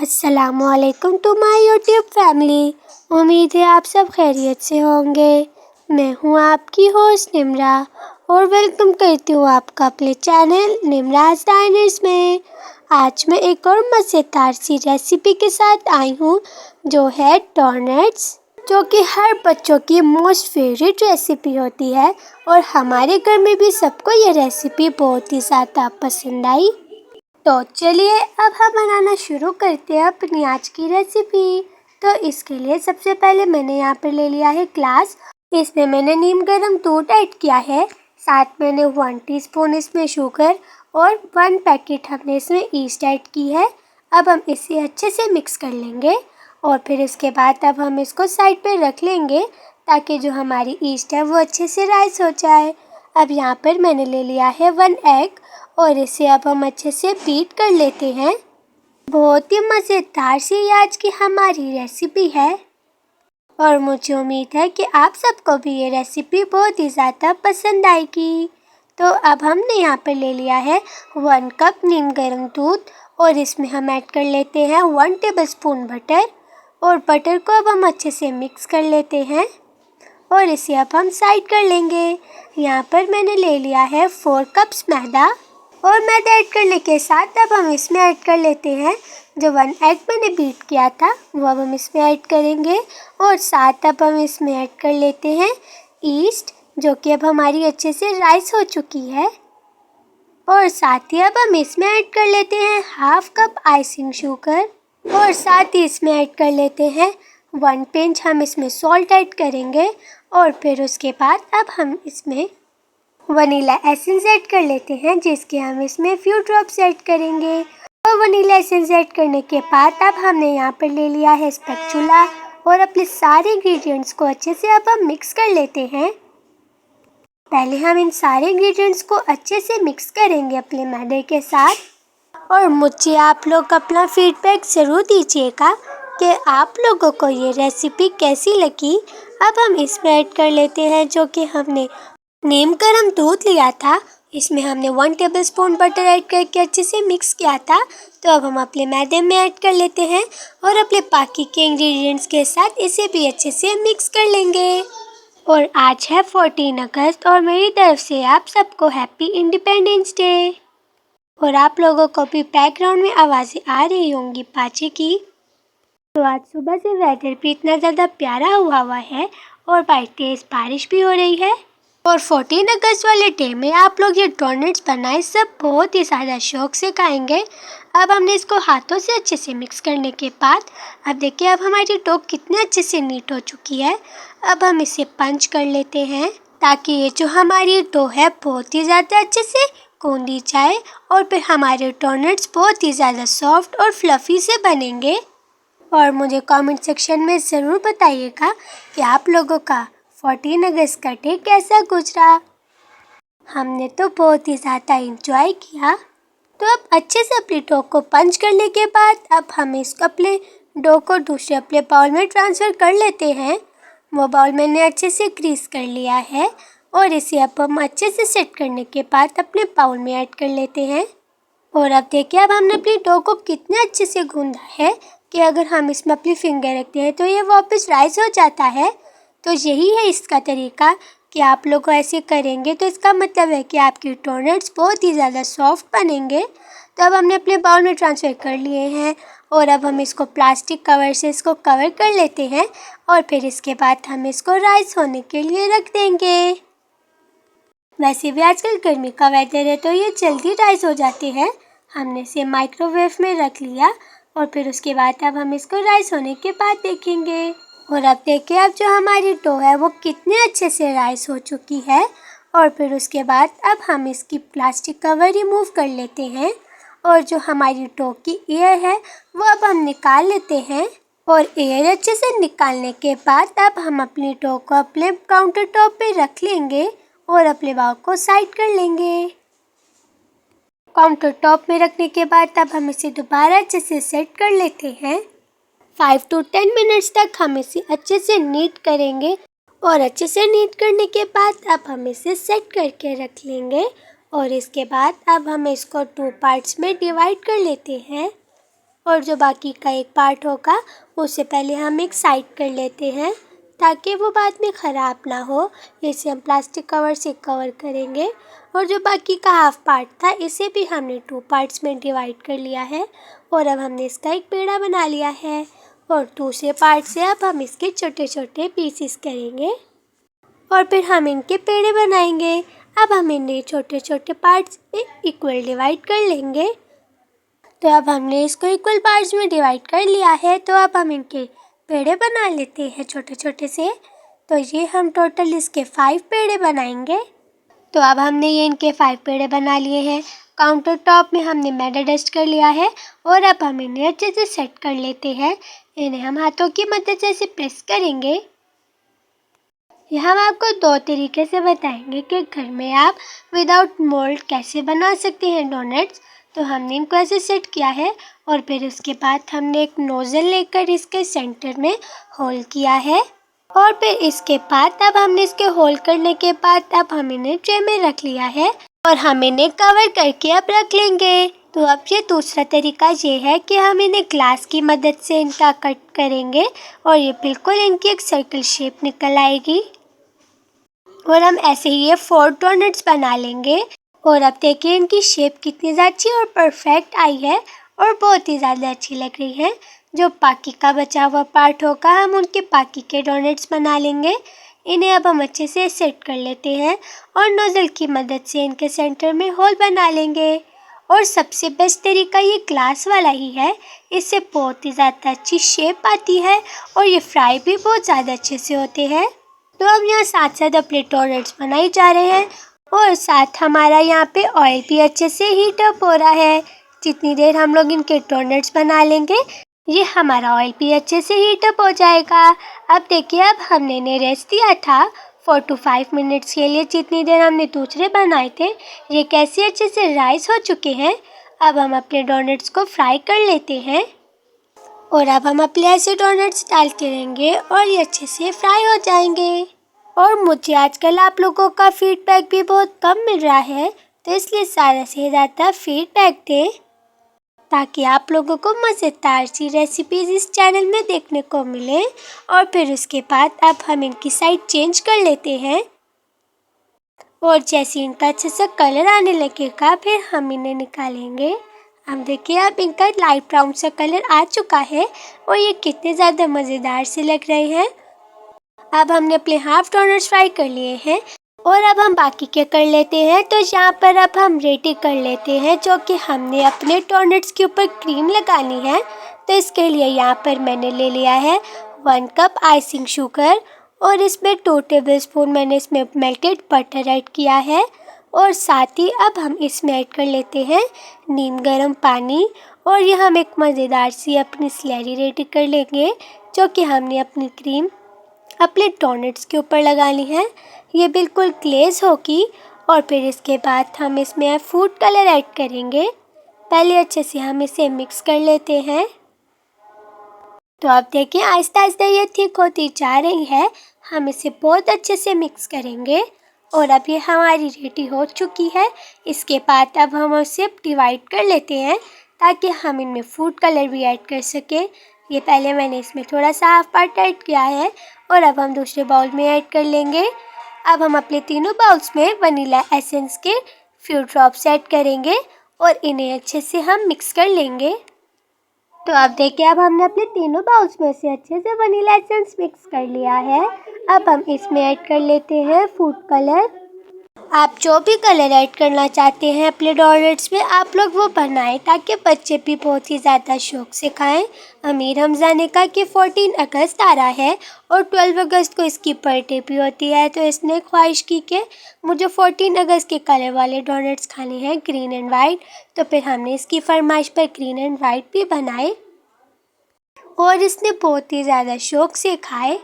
अस्सलामुअलैकुम to my YouTube family. उम्मीद है आप सब खैरियत से होंगे। मैं हूँ आपकी होस्ट निम्रा और वेलकम करती हूँ आपका अपने चैनल निम्राज डाइनर्स में। आज मैं एक और मज़ेदार सी रेसिपी के साथ आई हूँ जो है डोनट्स, जो कि हर बच्चों की मोस्ट फेवरेट रेसिपी होती है और हमारे घर में भी सबको ये रेसिपी बहुत ही ज़्यादा पसंद आई। तो चलिए अब हम बनाना शुरू करते हैं अपनी आज की रेसिपी। तो इसके लिए सबसे पहले मैंने यहाँ पर ले लिया है ग्लास। इसमें मैंने नीम गर्म दूध ऐड किया है। साथ मैंने 1 टीस्पून इसमें शुगर और 1 पैकेट हमने इसमें ईस्ट ऐड की है। अब हम इसे अच्छे से मिक्स कर लेंगे और फिर इसके बाद अब हम इसको साइड पे रख लेंगे ताकि जो हमारी ईस्ट है वो अच्छे से राइस हो जाए। अब यहाँ पर मैंने ले लिया है 1 एग और इसे अब हम अच्छे से बीट कर लेते हैं। बहुत ही मज़ेदार सी आज की हमारी रेसिपी है और मुझे उम्मीद है कि आप सबको भी ये रेसिपी बहुत ही ज़्यादा पसंद आएगी। तो अब हमने यहाँ पर ले लिया है 1 कप नीम गर्म दूध और इसमें हम ऐड कर लेते हैं 1 टेबलस्पून बटर और बटर को अब हम अच्छे से मिक्स कर लेते हैं और इसे अब हम साइड कर लेंगे। यहाँ पर मैंने ले लिया है 4 कप्स मैदा और मैदा ऐड करने के साथ अब हम इसमें ऐड कर लेते हैं जो 1 एग मैंने बीट किया था वो अब हम इसमें ऐड करेंगे और साथ अब हम इसमें ऐड कर लेते हैं ईस्ट, जो कि अब हमारी अच्छे से राइस हो चुकी है। और साथ ही अब हम इसमें ऐड कर लेते हैं 1/2 कप आइसिंग शुगर और साथ ही इसमें ऐड कर लेते हैं 1 पिंच हम इसमें सॉल्ट ऐड करेंगे और फिर उसके बाद अब हम इसमें वनीला एसेंस ऐड कर लेते हैं, जिसके हम इसमें फ्यू ड्रॉप्स ऐड करेंगे। और वनीला एसेंस ऐड करने के बाद अब हमने यहाँ पर ले लिया है स्पैचुला और अपने सारे इंग्रेडिएंट्स को अच्छे से अब हम मिक्स कर लेते हैं। पहले हम इन सारे इंग्रेडिएंट्स को अच्छे से मिक्स करेंगे अपने मैदे के साथ। और मुझे आप लोग अपना फीडबैक ज़रूर दीजिएगा कि आप लोगों को ये रेसिपी कैसी लगी। अब हम इसमें ऐड कर लेते हैं जो कि हमने नीम गर्म दूध लिया था, इसमें हमने 1 टेबलस्पून बटर ऐड करके अच्छे से मिक्स किया था। तो अब हम अपने मैदे में ऐड कर लेते हैं और अपने बाकी के इंग्रेडिएंट्स के साथ इसे भी अच्छे से मिक्स कर लेंगे। और आज है 14 अगस्त और मेरी तरफ से आप सबको हैप्पी इंडिपेंडेंस डे। और आप लोगों को भी बैकग्राउंड में आवाज़ें आ रही होंगी बाजे की। तो आज सुबह से वेदर भी इतना ज़्यादा प्यारा हुआ है और बाई तेज़ बारिश भी हो रही है। और 14 अगस्त वाले डे में आप लोग ये डोनट्स बनाए सब बहुत ही ज़्यादा शौक से खाएंगे। अब हमने इसको हाथों से अच्छे से मिक्स करने के बाद अब देखिए अब हमारी डो कितने अच्छे से नीट हो चुकी है। अब हम इसे पंच कर लेते हैं ताकि ये जो हमारी डो है बहुत ही ज़्यादा अच्छे से गूंदी जाए और फिर हमारे डोनट्स बहुत ही ज़्यादा सॉफ्ट और फ्लफ़ी से बनेंगे। और मुझे कमेंट सेक्शन में ज़रूर बताइएगा कि आप लोगों का 14 अगस्त का डे कैसा गुजरा। हमने तो बहुत ही ज़्यादा इंजॉय किया। तो अब अच्छे से अपने डो को पंच करने के बाद अब हम इसको अपने डो को दूसरे अपने बाउल में ट्रांसफ़र कर लेते हैं। वो बाउल मैंने अच्छे से ग्रीस कर लिया है और इसे अब हम अच्छे से सेट करने के बाद अपने बाउल में ऐड कर लेते हैं। और अब देखिए अब हमने अपनी डो को कितने अच्छे से गूंदा है कि अगर हम इसमें अपनी फिंगर रखते हैं तो ये वापस राइस हो जाता है। तो यही है इसका तरीका कि आप लोग ऐसे करेंगे तो इसका मतलब है कि आपके डोनट्स बहुत ही ज़्यादा सॉफ्ट बनेंगे। तो अब हमने अपने बाउल में ट्रांसफ़र कर लिए हैं और अब हम इसको प्लास्टिक कवर से इसको कवर कर लेते हैं और फिर इसके बाद हम इसको राइस होने के लिए रख देंगे। वैसे भी आजकल गर्मी का वेदर है तो ये जल्दी राइस हो जाते हैं। हमने इसे माइक्रोवेव में रख लिया और फिर उसके बाद अब हम इसको राइस होने के बाद देखेंगे। और अब देखिए अब जो हमारी डो है वो कितने अच्छे से राइस हो चुकी है। और फिर उसके बाद अब हम इसकी प्लास्टिक कवर रिमूव कर लेते हैं और जो हमारी डो की एयर है वो अब हम निकाल लेते हैं। और एयर अच्छे से निकालने के बाद अब हम अपनी डो को अपने काउंटर टॉप पे रख लेंगे और अपने बाउल को साइड कर लेंगे। काउंटर टॉप में रखने के बाद अब हम इसे दोबारा अच्छे से सेट कर लेते हैं। 5 to 10 मिनट्स तक हम इसे अच्छे से नीट करेंगे और अच्छे से नीट करने के बाद अब हम इसे सेट करके रख लेंगे। और इसके बाद अब हम इसको 2 पार्ट्स में डिवाइड कर लेते हैं और जो बाकी का एक पार्ट होगा उसे पहले हम एक साइड कर लेते हैं ताकि वो बाद में ख़राब ना हो। इसे हम प्लास्टिक कवर से कवर करेंगे। और जो बाकी का हाफ पार्ट था इसे भी हमने 2 पार्ट्स में डिवाइड कर लिया है और अब हमने इसका एक पेड़ा बना लिया है। और दूसरे पार्ट से अब हम इसके छोटे छोटे पीसेस करेंगे और फिर हम इनके पेड़े बनाएंगे। अब हम इन्हें छोटे छोटे पार्ट्स में इक्वल डिवाइड कर लेंगे। तो अब हमने इसको इक्वल पार्ट्स में डिवाइड कर लिया है। तो अब हम इनके पेड़े बना लेते हैं छोटे छोटे से। तो ये हम टोटल इसके 5 पेड़े बनाएंगे। तो अब हमने ये इनके 5 पेड़े बना लिए हैं। काउंटर टॉप में हमने मैदा डस्ट कर लिया है और अब हम इन्हें अच्छे से सेट कर लेते हैं। इन्हें हम हाथों की मदद से ऐसे प्रेस करेंगे। यहाँ हम आपको 2 तरीके से बताएंगे कि घर में आप विदाउट मोल्ड कैसे बना सकते हैं डोनट्स। तो हमने इनको ऐसे सेट किया है और फिर उसके बाद हमने एक नोज़ल लेकर इसके सेंटर में होल किया है और फिर इसके बाद अब हमने इसके होल करने के बाद अब हम इन्हें ट्रे में रख लिया है और हम इन्हें कवर करके अब रख लेंगे। तो अब ये दूसरा तरीका ये है कि हम इन्हें ग्लास की मदद से इनका कट करेंगे और ये बिल्कुल इनकी एक सर्कल शेप निकल आएगी और हम ऐसे ही ये 4 डोनट्स बना लेंगे। और अब देखिए इनकी शेप कितनी ज़्यादा अच्छी और परफेक्ट आई है और बहुत ही ज़्यादा अच्छी लग रही है। जो बाकी का बचा हुआ पार्ट होगा हम उनके बाकी के डोनट्स बना लेंगे। इन्हें अब हम अच्छे से सेट कर लेते हैं और नोज़ल की मदद से इनके सेंटर में होल बना लेंगे। और सबसे बेस्ट तरीका ये ग्लास वाला ही है। इससे बहुत ही ज़्यादा अच्छी शेप आती है और ये फ्राई भी बहुत ज़्यादा अच्छे से होते हैं। तो हम यहाँ साथ साथ अपने डोनट्स बनाए जा रहे हैं और साथ हमारा यहाँ पे ऑयल भी अच्छे से हीट अप हो रहा है। जितनी देर हम लोग इनके डोनट्स बना लेंगे ये हमारा ऑयल भी अच्छे से हीट अप हो जाएगा। अब देखिए अब हमने इन्हें रेस्ट दिया था 4 to 5 मिनट्स के लिए। जितनी देर हमने दूसरे बनाए थे ये कैसे अच्छे से राइस हो चुके हैं। अब हम अपने डोनट्स को फ्राई कर लेते हैं और अब हम अपने ऐसे डोनट्स डालते रहेंगे और ये अच्छे से फ्राई हो जाएंगे। और मुझे आजकल आप लोगों का फीडबैक भी बहुत कम मिल रहा है तो इसलिए ज़्यादा से ज़्यादा फीडबैक दें ताकि आप लोगों को मज़ेदार सी रेसिपीज़ इस चैनल में देखने को मिले। और फिर उसके बाद अब हम इनकी साइड चेंज कर लेते हैं और जैसे इनका अच्छे से कलर आने लगेगा फिर हम इन्हें निकालेंगे। हम देखिए अब इनका लाइट ब्राउन सा कलर आ चुका है और ये कितने ज़्यादा मज़ेदार से लग रहे हैं। अब हमने अपने हाफ डोनट्स फ्राई कर लिए हैं और अब हम बाकी के कर लेते हैं। तो यहाँ पर अब हम रेडी कर लेते हैं जो कि हमने अपने डोनट्स के ऊपर क्रीम लगानी है। तो इसके लिए यहाँ पर मैंने ले लिया है 1 कप आइसिंग शुगर और इसमें 2 टेबलस्पून मैंने इसमें मेल्टेड बटर ऐड किया है और साथ ही अब हम इसमें ऐड कर लेते हैं नीम गर्म पानी। और ये हम एक मज़ेदार सी अपनी स्लैरी रेडी कर लेंगे जो कि हमने अपनी क्रीम अपने डोनट्स के ऊपर लगानी है। ये बिल्कुल ग्लेज होगी और फिर इसके बाद हम इसमें फूड कलर ऐड करेंगे। पहले अच्छे से हम इसे मिक्स कर लेते हैं। तो आप देखिए आहिस्ता आहिस्ता ये थिक होती जा रही है। हम इसे बहुत अच्छे से मिक्स करेंगे और अब ये हमारी रेडी हो चुकी है। इसके बाद अब हम उसे डिवाइड कर लेते हैं ताकि हम इनमें फूड कलर भी ऐड कर सकें। ये पहले मैंने इसमें थोड़ा सा हाफ पार्ट ऐड किया है और अब हम दूसरे बाउल में ऐड कर लेंगे। अब हम अपने तीनों बाउल्स में वनीला एसेंस के फ्यू ड्रॉप्स ऐड करेंगे और इन्हें अच्छे से हम मिक्स कर लेंगे। तो अब देखिए अब हमने अपने तीनों बाउल्स में से अच्छे से वनीला एसेंस मिक्स कर लिया है। अब हम इसमें ऐड कर लेते हैं फूड कलर। आप जो भी कलर ऐड करना चाहते हैं अपने डोनट्स में आप लोग वो बनाएं ताकि बच्चे भी बहुत ही ज़्यादा शौक से खाएं। अमीर हमज़ा ने कहा कि 14 अगस्त आ रहा है और 12 अगस्त को इसकी बर्थडे भी होती है। तो इसने ख्वाहिश की कि मुझे 14 अगस्त के कलर वाले डोनट्स खाने हैं ग्रीन एंड वाइट। तो फिर हमने इसकी फरमाइश पर ग्रीन एंड वाइट भी बनाए और इसने बहुत ही ज़्यादा शौक से खाए।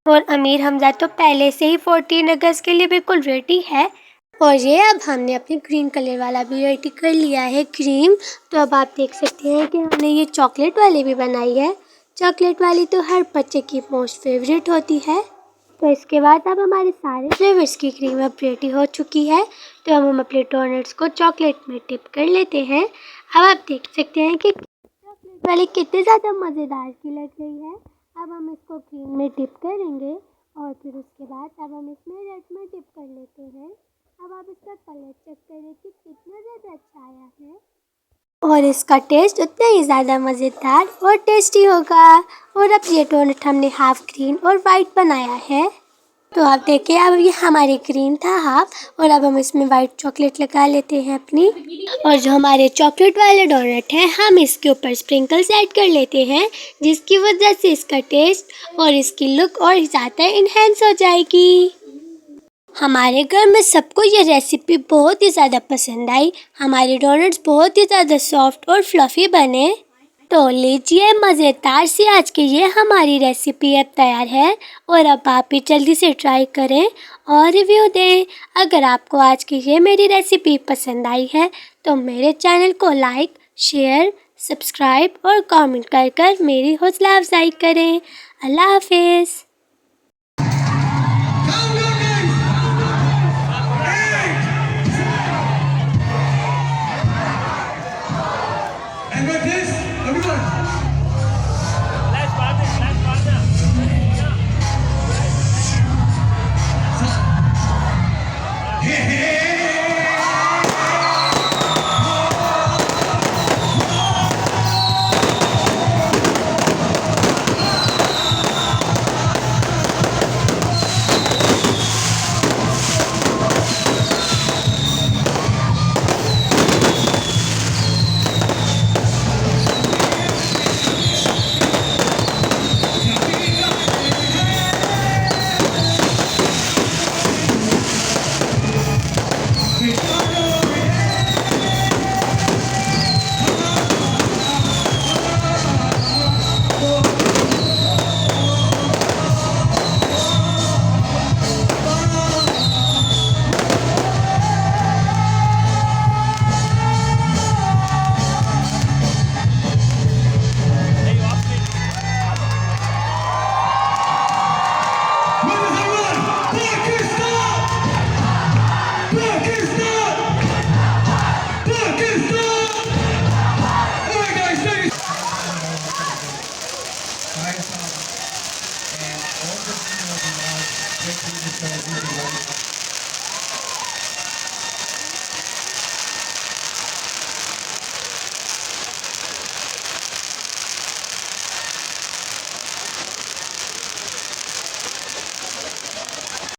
और अमीर हमज़ा तो पहले से ही 14 अगस्त के लिए बिल्कुल रेडी है। और ये अब हमने अपने ग्रीन कलर वाला भी रेडी कर लिया है क्रीम। तो अब आप देख सकते हैं कि हमने ये चॉकलेट वाली भी बनाई है। चॉकलेट वाली तो हर बच्चे की मोस्ट फेवरेट होती है। तो इसके बाद अब हमारे सारे फ्लेवर्स की क्रीम अब रेडी हो चुकी है। तो अब हम अपने डोनट्स को चॉकलेट में डिप कर लेते हैं। अब आप देख सकते हैं कि वाली कितनी ज़्यादा मज़ेदार की लग रही है। अब हम इसको क्रीम में डिप करेंगे और फिर उसके बाद अब हम इसमें रेड में डिप कर लेते हैं। अब आप इसका कलर चेक करें कि कितना ज़्यादा अच्छा आया है और इसका टेस्ट उतना ही ज़्यादा मज़ेदार और टेस्टी होगा। और अब ये डोनट हमने हाफ ग्रीन और वाइट बनाया है। तो आप देखिए अब ये हमारे ग्रीन था हाफ और अब हम इसमें वाइट चॉकलेट लगा लेते हैं अपनी। और जो हमारे चॉकलेट वाले डोनट हैं हम इसके ऊपर स्प्रिंकल्स ऐड कर लेते हैं, जिसकी वजह से इसका टेस्ट और इसकी लुक और ज़्यादा इन्हेंस हो जाएगी। हमारे घर में सबको ये रेसिपी बहुत ही ज़्यादा पसंद आई। हमारे डोनट्स बहुत ही ज़्यादा सॉफ्ट और फ्लफ़ी बने। तो लीजिए मज़ेदार सी आज की ये हमारी रेसिपी अब तैयार है और अब आप भी जल्दी से ट्राई करें और रिव्यू दें। अगर आपको आज की ये मेरी रेसिपी पसंद आई है तो मेरे चैनल को लाइक, शेयर, सब्सक्राइब और कमेंट कर मेरी हौसला अफजाई करें। अल्लाह हाफिज़। And with this, everyone.